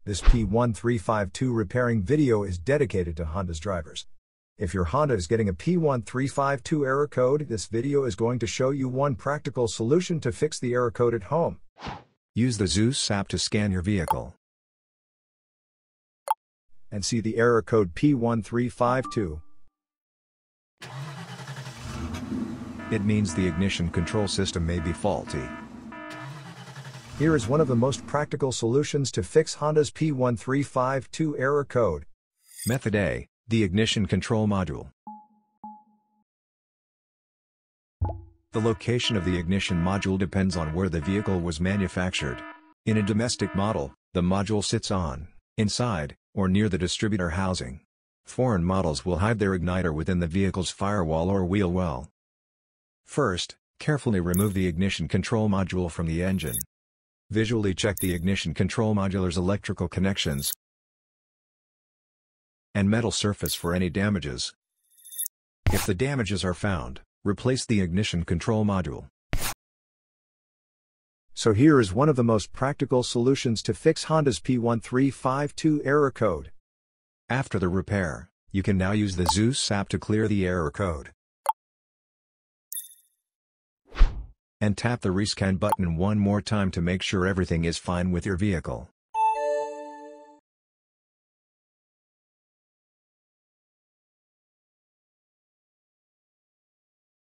This P1352 repairing video is dedicated to Honda's drivers. If your Honda is getting a P1352 error code, this video is going to show you one practical solution to fix the error code at home. Use the Zeus app to scan your vehicle And see the error code P1352. It means the ignition control system may be faulty. Here is one of the most practical solutions to fix Honda's P1352 error code. Method A, the ignition control module. The location of the ignition module depends on where the vehicle was manufactured. In a domestic model, the module sits on, inside, or near the distributor housing. Foreign models will hide their igniter within the vehicle's firewall or wheel well. First, carefully remove the ignition control module from the engine. Visually check the ignition control module's electrical connections and metal surface for any damages. If the damages are found, replace the ignition control module. So here is one of the most practical solutions to fix Honda's P1352 error code. After the repair, you can now use the Zeus app to clear the error code. And tap the rescan button one more time to make sure everything is fine with your vehicle.